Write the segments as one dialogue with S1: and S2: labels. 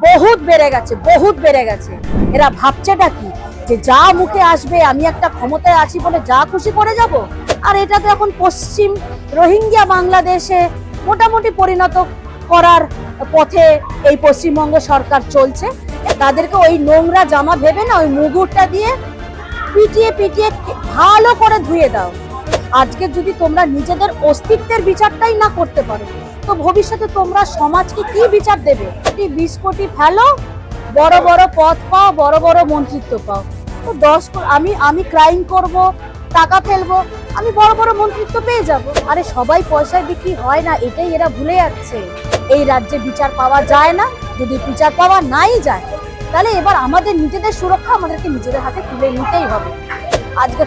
S1: বহুত বেড়ে গেছে, বহুত বেড়ে গেছে। এরা ভাবছেটা কি যে যা মুখে আসবে আমি একটা ক্ষমতায় আছি বলে যা খুশি করে যাব। আর এটা তো এখন পশ্চিম রোহিঙ্গা বাংলাদেশে মোটামুটি পরিণত করার পথে এই পশ্চিমবঙ্গ সরকার চলছে। তাদেরকে ওই নোংরা জামা ভেবে না ওই মুগুরটা দিয়ে পিটিয়ে পিটিয়ে ভালো করে ধুয়ে দাও। আজকে যদি তোমরা নিজেদের অস্তিত্বের বিচারটাই না করতে পারো তো ভবিষ্যতে তোমরা সমাজকে কি বিচার দেবে? 20 কোটি ফেলো, বড় বড় পদ পাও, বড় বড় মন্ত্রিত্ব পাও। তো আমি ক্রাইম করব, টাকা ফেলবো, আমি বড় বড় মন্ত্রিত্ব পেয়ে যাব। আরে সবাই পয়সায় বিক্রি হয় না, এটাই এরা ভুলে যাচ্ছে। এই রাজ্যে বিচার পাওয়া যায় না। যদি বিচার পাওয়া নাই যায় তাহলে এবার আমাদের নিজেদের সুরক্ষা আমাদেরকে নিজেদের হাতে তুলে নিতেই হবে। আজকে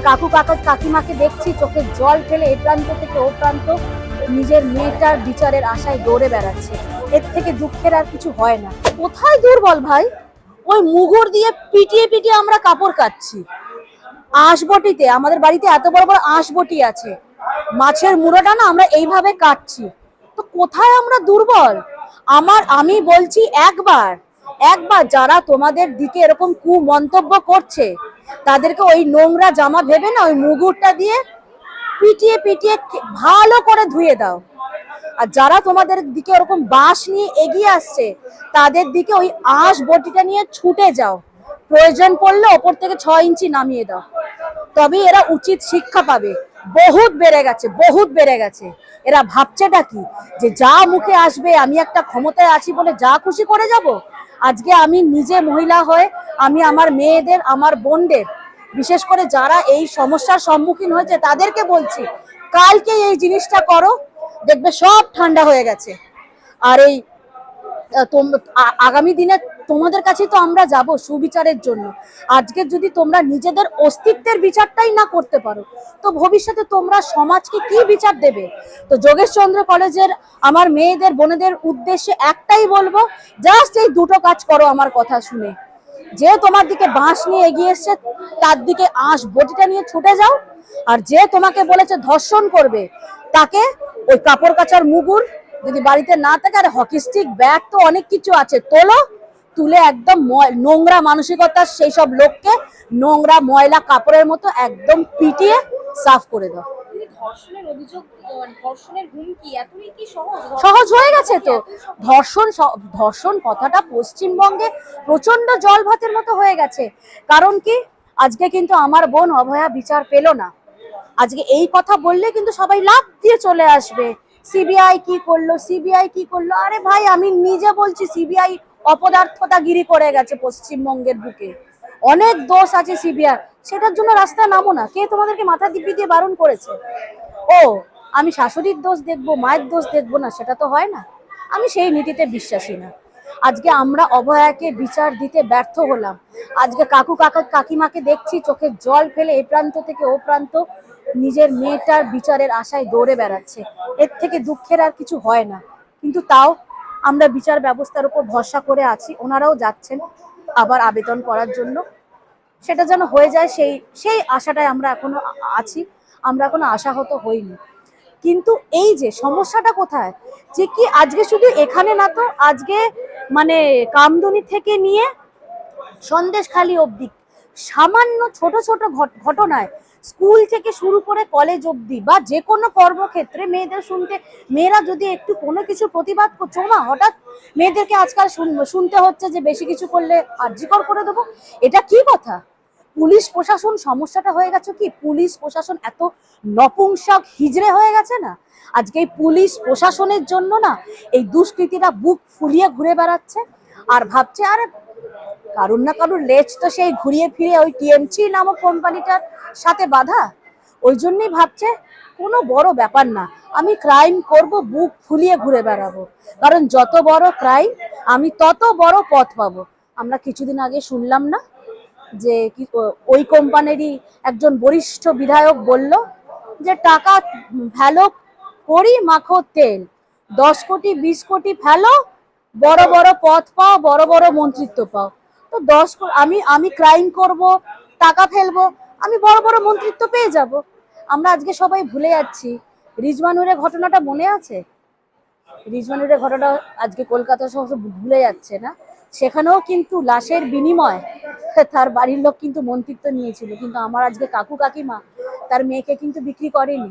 S1: কাকিমাকে দেখছি চোখের জল ফেলে এ প্রান্ত থেকে ও প্রান্ত নিজের মেয়েটার বিচারের আশায় দৌড়ে বেড়াচ্ছে। এর থেকে দুঃখের আর কিছু হয় না। কোথায় দুর্বল ভাই? ওই মুগুর দিয়ে পিটিয়ে পিটিয়ে আমরা কাপড় কাচ্ছি। আঁশবটিতে আমাদের বাড়িতে এত বড় বড় আঁশবটি আছে, মাছের মুড়োটা না আমরা এইভাবে কাটছি। তো কোথায় আমরা দুর্বল? আমি বলছি একবার যারা তোমাদের দিকে এরকম কুমন্তব্য করছে তাদেরকে ওই নোংরা জামা ভেবে না ওই মুগুরটা দিয়ে পিটিয়ে পিটিয়ে ভালো করে ধুয়ে দাও। আর যারা তোমাদের দিকে ওরকম বাঁশ নিয়ে এগিয়ে আসছে তাদের দিকে ওই আঁশ বটিটা নিয়ে ছুটে যাও। প্রয়োজন পড়লে ওপর থেকে 6 ইঞ্চি নামিয়ে দাও, তবে এরা উচিত শিক্ষা পাবে। বহুত বেড়ে গেছে, বহুত বেড়ে গেছে। এরা ভাবছেটা কি যে যা মুখে আসবে আমি একটা ক্ষমতায় আছি বলে যা খুশি করে যাব। আজকে আমি নিজে মহিলা হয়ে আমি আমার মেয়েদের, আমার বোনদের, বিশেষ করে যারা এই সমস্যার সম্মুখীন হয়েছে তাদেরকে বলছি কালকে এই জিনিসটা করো, দেখবে সব ঠান্ডা হয়ে গেছে। আর এই আগামী দিনে তোমাদের কাছে তো আমরা যাব সুবিচারের জন্য। আজকে যদি তোমরা নিজেদের অস্তিত্বের বিচারটাই না করতে পারো তো ভবিষ্যতে তোমরা সমাজকে কি বিচার দেবে? তো যোগেশচন্দ্র কলেজের আমার মেয়েদের, বোনেদের উদ্দেশ্যে একটাই বলবো, জাস্ট এই দুটো কাজ করো আমার কথা শুনে। যে তোমার দিকে বাঁশ নিয়ে এগিয়ে এসছে তার দিকে আঁশ বটিটা নিয়ে ছুটে যাও। আর যে তোমাকে বলেছে ধর্ষণ করবে তাকে ওই কাপড় কাচার মুগুর যদি বাড়িতে না থাকে, আর হকি স্টিক, ব্যাগ তো অনেক কিছু আছে, তুলে একদম নোংরা মানসিকতার সেই সব লোককে নোংরা ময়লা কাপড়ের মতো একদম পিটিয়ে সাফ করে দাও। সহজ হয়ে গেছে তো। ধর্ষণ কথাটা পশ্চিমবঙ্গে প্রচন্ড জল ভাতের মতো হয়ে গেছে। কারণ কি, আজকে কিন্তু আমার বোন অভয়া বিচার পেল না। আজকে এই কথা বললে কিন্তু সবাই লাফ দিয়ে চলে আসবে, সিবিআই কি করলো, সিবিআই কি করলো। আরে ভাই, আমি নিজে বলছি সিবিআই অপদার্থতাগিরি করে গেছে পশ্চিমবঙ্গের বুকে। অনেক দোষ আছে সিবিআই, সেটার জন্য রাস্তায় নামো না। কে তোমাদেরকে মাথা দিব্যি দিয়ে বারণ করেছে? ও আমি শাশুড়ির দোষ দেখবো, মায়ের দোষ দেখবো না, সেটা তো হয় না। আমি সেই নীতিতে বিশ্বাসী না। আজকে আমরা অভয়াকে বিচার দিতে ব্যর্থ হলাম। আজকে কাকিমাকে দেখছি চোখের জল ফেলে এ প্রান্ত থেকে ও প্রান্ত নিজের মেয়েটার বিচারের আশায় দৌড়ে বেড়াচ্ছে। এর থেকে দুঃখের আর কিছু হয় না। কিন্তু তাও আমরা বিচার ব্যবস্থার উপর ভরসা করে আছি। ওনারাও যাচ্ছেন আবার আবেদন করার জন্য, সেটা যেন হয়ে যায় সেই আশাটায় আমরা এখনো আছি। আমরা এখনো আশাহত হইনি। কিন্তু এই যে সমস্যাটা কোথায়, যে কি আজকে শুধু এখানে না তো, আজকে মানে কামদুনি থেকে নিয়ে সন্দেশখালী অবধি সামান্য ছোট ছোট ঘটনায়, স্কুল থেকে শুরু করে কলেজ অবধি বা যে কোনো কর্মক্ষেত্রে মেয়েরা যদি একটু কোনো কিছু প্রতিবাদ করছো না, হঠাৎ মেয়েদেরকে আজকাল শুনতে হচ্ছে যে বেশি কিছু করলে আর্জিকর করে দেবো। এটা কি কথা? পুলিশ প্রশাসন সমস্যাটা হয়ে গেছে কি, পুলিশ প্রশাসন এত নপুংসক হিজড়ে হয়ে গেছে না। আজকে এই পুলিশ প্রশাসনের জন্য না এই দুষ্কৃতীরা বুক ফুলিয়ে ঘুরে বেড়াচ্ছে আর ভাবছে আরে কারুর না কারুর লেজ তো সেই ঘুরিয়ে ফিরে ওই টিএমসি নামক কোম্পানিটার সাথে বাধা। ওই জন্যই ভাবছে কোনো বড় ব্যাপার না, আমি ক্রাইম করব, বুক ফুলিয়ে ঘুরে বেড়াবো। কারণ যত বড় ক্রাইম আমি তত বড় পথ পাবো। আমরা কিছুদিন আগে শুনলাম না যে ওই কোম্পানিরই একজন বরিষ্ঠ বিধায়ক বলল যে টাকা ফেলো করি মাখো তেল, 10 কোটি 20 কোটি ফেলো, বড় বড় পদ পাও, বড় বড় মন্ত্রিত্ব পাও। তো আমি ক্রাইম করব, টাকা ফেলবো, আমি বড় বড় মন্ত্রিত্ব পেয়ে যাব। আমরা আজকে সবাই ভুলে যাচ্ছি। রিজওয়ানুরের ঘটনাটা মনে আছে? রিজওয়ানুরের ঘটনা আজকে কলকাতা শহর ভুলে যাচ্ছে না। সেখানেও কিন্তু লাশের বিনিময় তার বাড়ির লোক কিন্তু মন্ত্রিত্ব নিয়েছিল, কিন্তু আমার আজকে কাকু কাকিমা তার মেয়েকে কিন্তু বিক্রি করেনি।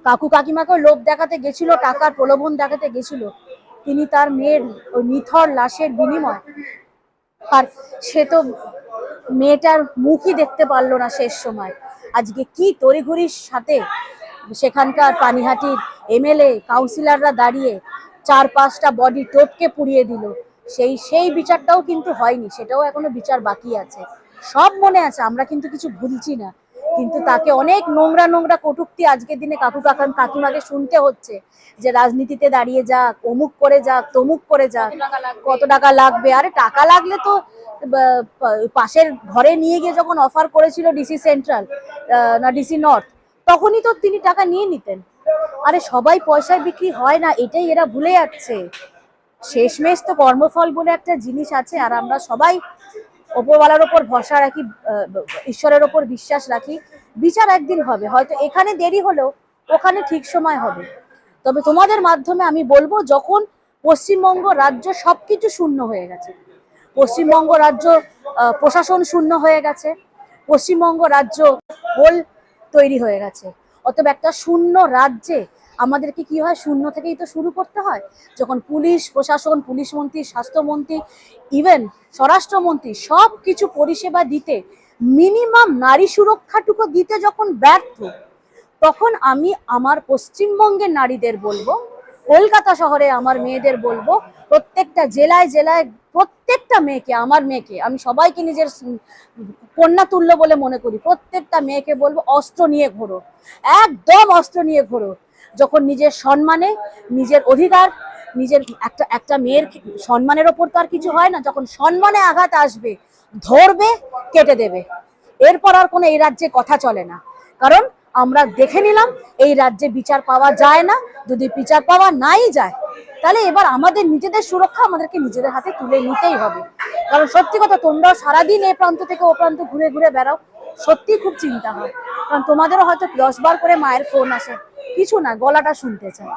S1: কাকু কাকিমাকে লোভ দেখাতে গেছিল, টাকার প্রলোভন দেখাতে গেছিল, তিনি তার মেয়ের ওই নিথর লাশের বিনিময়, আর সে তো মেয়েটার মুখই দেখতে পারলো না শেষ সময়। আজকে কি তড়িঘড়ির সাথে সেখানকার পানিহাটির এমএলএ কাউন্সিলররা দাঁড়িয়ে 4-5টা বডি টোপকে পুড়িয়ে দিল, সেই বিচারটাও কিন্তু হয়নি, সেটাও এখনো বিচার বাকি আছে। সব মনে আছে, আমরা কিন্তু কিছু ভুলছি না, কিন্তু তাকে অনেক নোংরা নোংরা কটূক্তি আজকের দিনে কাকিমাকে শুনতে হচ্ছে, যে রাজনীতিতে দাঁড়িয়ে যাক, অমুক করে যাক, তমুক করে যাক, কত টাকা লাগবে। আরে টাকা লাগলে তো পাশের ঘরে নিয়ে গিয়ে যখন অফার করেছিল ডিসি সেন্ট্রাল না ডিসি নর্থ, তখনই তো তিনি টাকা নিয়ে নিতেন। আরে সবাই পয়সায় বিক্রি হয় না, এটাই এরা ভুলে যাচ্ছে। শেষমেশ তো কর্মফল বলে একটা জিনিস আছে, আর আমরা সবাই ওপরওয়ালার ওপর ভরসা রাখি, ঈশ্বরের ওপর বিশ্বাস রাখি, বিচার একদিন হবে, হয়তো এখানে দেরি হলেও ওখানে ঠিক সময় হবে। তবে তোমাদের মাধ্যমে আমি বলবো, যখন পশ্চিমবঙ্গ রাজ্য সবকিছু শূন্য হয়ে গেছে, পশ্চিমবঙ্গ রাজ্য প্রশাসন শূন্য হয়ে গেছে, পশ্চিমবঙ্গ রাজ্য হোল তৈরি হয়ে গেছে, অতএব একটা শূন্য রাজ্যে আমাদেরকে কি হয়, শূন্য থেকেই তো শুরু করতে হয়। যখন পুলিশ প্রশাসন, পুলিশ মন্ত্রী, স্বাস্থ্যমন্ত্রী, ইভেন স্বরাষ্ট্রমন্ত্রী সব কিছু পরিষেবা দিতে, মিনিমাম নারী সুরক্ষাটুকু দিতে যখন ব্যর্থ, তখন আমি আমার পশ্চিমবঙ্গের নারীদের বলবো, কলকাতা শহরে আমার মেয়েদের বলবো, প্রত্যেকটা জেলায় জেলায় প্রত্যেকটা মেয়েকে, আমার মেয়েকে, আমি সবাইকে নিজের কন্যা তুল্য বলে মনে করি, প্রত্যেকটা মেয়েকে বলবো অস্ত্র নিয়ে ঘোরো, একদম অস্ত্র নিয়ে ঘোরো। যখন নিজের সম্মানে, নিজের অধিকার, নিজের একটা মেয়ের সম্মানের ওপর তো আর কিছু হয় না, যখন সম্মানে আঘাত আসবে ধরবে, কেটে দেবে, এরপর আর কোনো এই রাজ্যে কথা চলে না। কারণ আমরা দেখে নিলাম এই রাজ্যে বিচার পাওয়া যায় না, যদি বিচার পাওয়া নাই যায় তাহলে এবার আমাদের নিজেদের সুরক্ষা আমাদেরকে নিজেদের হাতে তুলে নিতেই হবে। কারণ সত্যি কথা, তোমরাও সারাদিন এ প্রান্ত থেকে ও প্রান্ত ঘুরে ঘুরে বেড়াও, সত্যি খুব চিন্তা হয়, কারণ তোমাদেরও হয়তো 10 বার করে মায়ের ফোন আসে, কিছু না, গলাটা শুনতে চায়,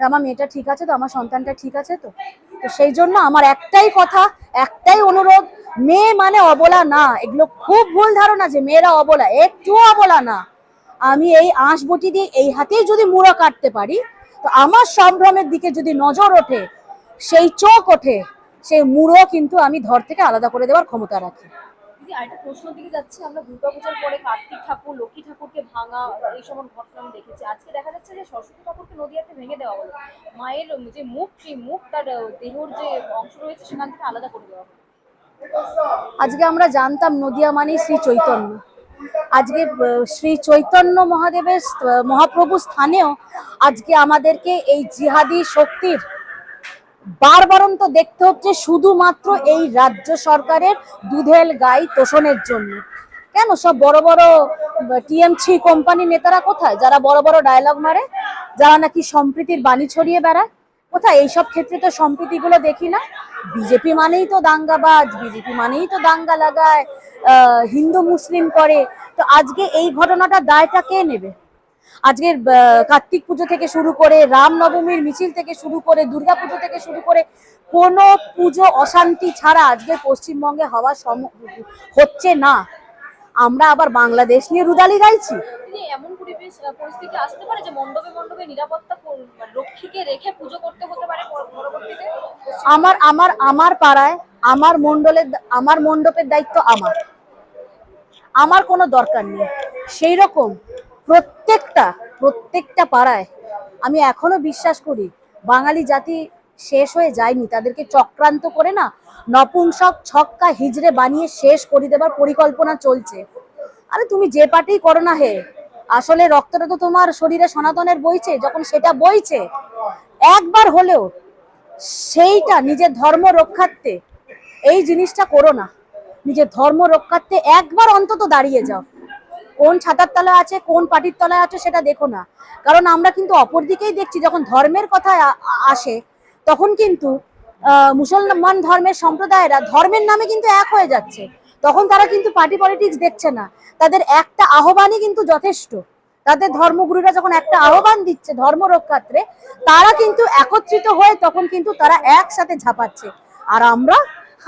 S1: আমার মেয়েটা ঠিক আছে তো, আমার সন্তানটা ঠিক আছে তো। তো সেই জন্য আমার একটাই কথা, একটাই অনুরোধ, মেয়ে মানে অবলা না, এগুলো খুব ভুল ধারণা যে মেয়েরা অবলা, একটুও অবলা না। আমি এই আঁশ বটি দিয়ে এই হাতেই যদি মুড়ো কাটতে পারি, তো আমার সম্ভ্রমের দিকে যদি নজর ওঠে, সেই চোখ ওঠে, সেই মুড়ো কিন্তু আমি ধর থেকে আলাদা করে দেওয়ার ক্ষমতা রাখি।
S2: আরেকটা প্রশ্নের দিকে যাচ্ছে, আমরা দুর্গাপূজার পরে কার্তিক ঠাকুর, লক্ষ্মী ঠাকুরকে ভাঙা এই সব ঘটনা আমি দেখেছি। আজকে দেখা যাচ্ছে যে সরস্বতী ঠাকুরকে নদীয়াতে ভেঙে দেওয়া হলো, মায়ের যে মুখ, সেই মুখ তার দেহর যে অংশ রয়েছে সেখান থেকে আলাদা করে দেওয়া হলো।
S1: আজকে আমরা জানতাম নদিয়া মানেই শ্রী চৈতন্য, আজকে শ্রী চৈতন্য মহাদেবের মহাপ্রভু স্থানেও আজকে আমাদেরকে এই জিহাদি শক্তির বারবারন্ত দেখতে হচ্ছে, শুধুমাত্র এই রাজ্য সরকারের দুধেল গাই তোষণের জন্য। কেন সব বড় বড় টিএমসি কোম্পানি নেতারা কোথায়, যারা বড় বড় ডায়লগ মারে, যারা নাকি সম্প্রীতির বাণী ছড়িয়ে বেড়ায়, কোথায়? এইসব ক্ষেত্রে তো সম্প্রীতিগুলো দেখি না। বিজেপি মানেই তো দাঙ্গাবাজ, বিজেপি মানেই তো দাঙ্গা লাগায়, হিন্দু মুসলিম করে। তো আজকে এই ঘটনাটা দায়টা কে নেবে? আজকের কার্তিক পুজো থেকে শুরু করে, রামনবমীর মিছিল থেকে শুরু করে, দুর্গাপুজো থেকে শুরু করে, কোনো পুজো অশান্তি ছাড়া আজকে পশ্চিমবঙ্গে হওয়া হচ্ছে না। আমরা আবার বাংলাদেশ নিয়ে রুদালি গাইছি।
S2: এমন পরিস্থিতি আসতে পারে যে মণ্ডপে মণ্ডপে নিরাপত্তা রক্ষীকে রেখে পুজো করতে হতে পারে পরবর্তীতে?
S1: আমার আমার আমার পাড়ায় আমার মণ্ডপের দায়িত্ব আমার কোনো দরকার নেই। সেই রকম প্রত্যেকটা পাড়ায় আমি এখনো বিশ্বাস করি বাঙালি জাতি শেষ হয়ে যায়নি, তাদেরকে চক্রান্ত করে না নপুংসক ছক্কা হিজড়ে বানিয়ে শেষ করে দেবার পরিকল্পনা চলছে। আরে তুমি যে পার্টি করো না হে, আসলে রক্তটা তো তোমার শরীরে সনাতনের বইছে, যখন সেটা বইছে একবার হলেও সেইটা নিজের ধর্ম রক্ষার্থে এই জিনিসটা করো না, নিজের ধর্ম রক্ষার্থে একবার অন্তত দাঁড়িয়ে যাও। কোন ছাতার তলায় আছে, কোন পার্টির তলায় আছে সেটা দেখো না, কারণ আমরা কিন্তু অপর দিকেই দেখছি, যখন ধর্মের কথা আসে তখন কিন্তু মুসলমান ধর্মের সম্প্রদায়েরা ধর্মের নামে কিন্তু এক হয়ে যাচ্ছে, তখন তারা কিন্তু পার্টি পলিটিক্স দেখছে না, তাদের একটা আহ্বানই কিন্তু যথেষ্ট। তাদের ধর্মগুরুরা যখন একটা আহ্বান দিচ্ছে ধর্ম রক্ষার্থে, তারা কিন্তু একত্রিত হয়ে তখন কিন্তু তারা একসাথে ঝাঁপাচ্ছে। আর আমরা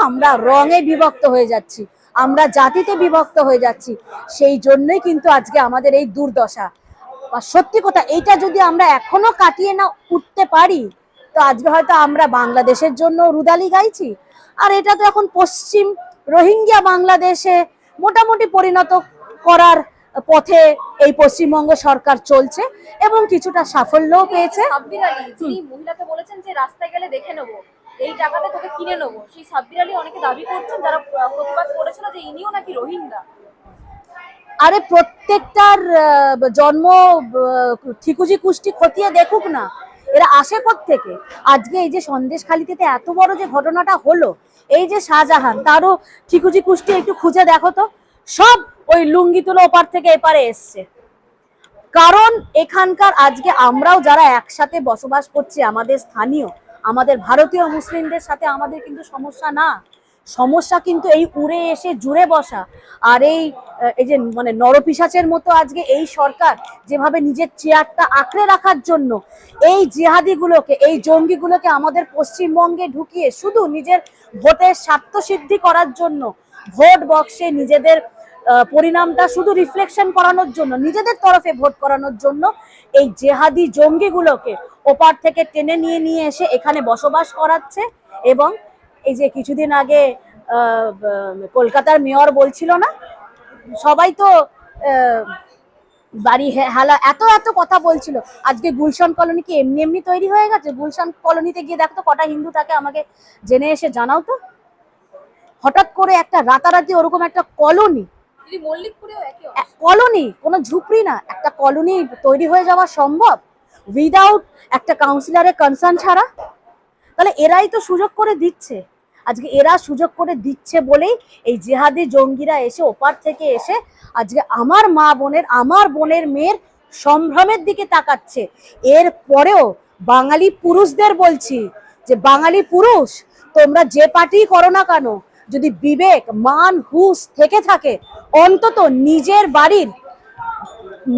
S1: আমরা রঙে বিভক্ত হয়ে যাচ্ছি, আমরা জাতিতে বিভক্ত হয়ে যাচ্ছি। সেই জন্যই কিন্তু আজকে আমাদের এই দুর্দশা। আর সত্যি কথা, এইটা যদি আমরা এখনো কাটিয়ে না উঠতে পারি, তো আজকে হয়তো আমরা বাংলাদেশের জন্য রুদালি গাইছি। আর এটা তো এখন পশ্চিম রোহিঙ্গা বাংলাদেশে মোটামুটি পরিণত করার পথে এই পশ্চিমবঙ্গ সরকার চলছে এবং কিছুটা সাফল্যও পেয়েছে।
S2: সাব্বির আলী যিনি মহিলাকে বলেছেন যে রাস্তায় গেলে দেখে নেবো, এই টাকাতে তোকে কিনে নেবো, সেই সাব্বির আলী অনেকে দাবি করছেন যারা প্রতিবাদ করেছিল যে ইনিও নাকি রোহিঙ্গা।
S1: আরে প্রত্যেকটার জন্ম ঠিকুজি কুষ্টি খতিয়ে দেখুক না, এরা আসে থেকে। আজকে এই যে সন্দেশখালিতে এত বড় যে ঘটনাটা হলো, এই যে শাহজাহান, তারও ঠিকুজি কুষ্টি একটু খুঁজে দেখো তো, সব ওই লুঙ্গি তুলো ওপার থেকে এপারে এসছে। কারণ এখানকার আজকে আমরাও যারা একসাথে বসবাস করছি, আমাদের স্থানীয়, আমাদের ভারতীয় মুসলিমদের সাথে আমাদের কিন্তু সমস্যা না। সমস্যা কিন্তু এই উড়ে এসে জুড়ে বসা আর এই যে মানে নরপিশাচের মতো আজকে এই সরকার যেভাবে নিজের চেয়ারটা আঁকড়ে রাখার জন্য এই জিহাদিগুলোকে, এই জঙ্গিগুলোকে আমাদের পশ্চিমবঙ্গে ঢুকিয়ে শুধু নিজের ভোটের স্বার্থ সিদ্ধি করার জন্য, ভোট বক্সে নিজেদের পরিণামটা শুধু রিফ্লেকশন করানোর জন্য, নিজেদের তরফে ভোট করানোর জন্য এই জেহাদি জঙ্গিগুলোকে ওপার থেকে টেনে নিয়ে এসে এখানে বসবাস করাচ্ছে। এবং এই যে কিছুদিন আগে কলকাতার মেয়র বলছিল না, সবাই তো বাড়ি হেলা এত কথা বলছিল। আজকে গুলশান কলোনি কি এমনি এমনি তৈরি হয়ে গেছে? গুলশান কলোনিতে গিয়ে দেখো তো কটা হিন্দু থাকে, আমাকে জেনে এসে জানাও তো। হঠাৎ করে একটা রাতারাতি ওরকম একটা কলোনি, কলোনি, কোনো ঝুপড়ি না, একটা কলোনি তৈরি হয়ে যাওয়া সম্ভব উইদাউট একটা কাউন্সিলরের কনসার্ন ছাড়া? তাহলে এরাই তো সুযোগ করে দিচ্ছে। আজকে এরা সুযোগ করে দিচ্ছে বলেই এই জেহাদি জঙ্গিরা এসে ওপার থেকে এসে আজকে আমার মা বোনের, আমার বোনের মেয়ের সম্ভ্রমের দিকে তাকাচ্ছে। এর পরেও বাঙালি পুরুষদের বলছি যে বাঙালি পুরুষ, তোমরা যে পার্টি করো না কেন, যদি বিবেক, মান, হুঁশ থেকে থাকে, অন্তত নিজের বাড়ির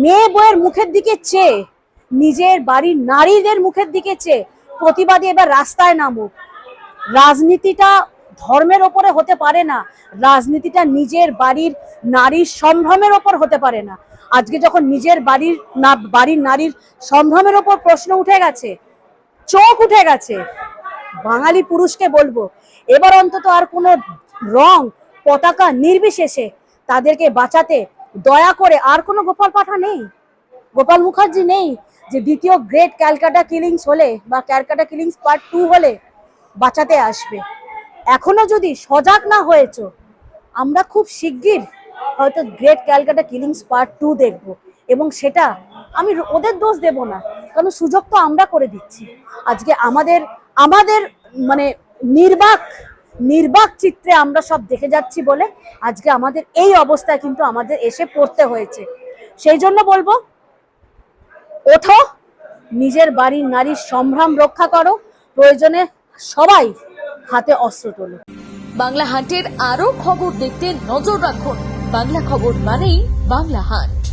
S1: মেয়ে বউয়ের মুখের দিকে চেয়ে, নিজের বাড়ির নারীদের মুখের দিকে চেয়ে প্রতিবাদী এবার রাস্তায় নামুক। রাজনীতিটা ধর্মের ওপরে হতে পারে না, রাজনীতিটা নিজের বাড়ির নারীর সম্ভ্রমের ওপর হতে পারে না। আজকে যখন নিজের বাড়ির নারীর সম্ভ্রমের ওপর প্রশ্ন উঠে গেছে, চোখ উঠে গেছে, বাঙালি পুরুষকে বলবো এবার অন্তত আর কোনো রং পতাকা নির্বিশেষে তাদেরকে বাঁচাতে দয়া করে, আর কোনো গোপাল পাঠা নেই, গোপাল মুখার্জি নেই যে দ্বিতীয় গ্রেট ক্যালকাটা কিলিংস হলে বা ক্যালকাটা কিলিংস পার্ট 2 হলে বাঁচাতে আসবে। এখনো যদি সজাগ না হয়েছ, আমরা খুব শিগগির হয়তো গ্রেট ক্যালকাটা কিলিংস পার্ট 2 দেখব। এবং সেটা আমি ওদের দোষ দেব না, কারণ সুযোগ তো আমরা করে দিচ্ছি। আজকে আমাদের মানে নির্বাক চিত্রে আমরা সব দেখে যাচ্ছি বলে আজকে আমাদের এই অবস্থায় কিন্তু আমাদের এসে পড়তে হয়েছে। সেই জন্য বলবো, ওঠো, নিজের বাড়ির নারীর সম্ভ্রম রক্ষা করো, প্রয়োজনে সবাই হাতে অস্ত্র তোলো।
S3: বাংলা হাটের আরো খবর দেখতে নজর রাখুন। বাংলা খবর মানেই বাংলা হাট।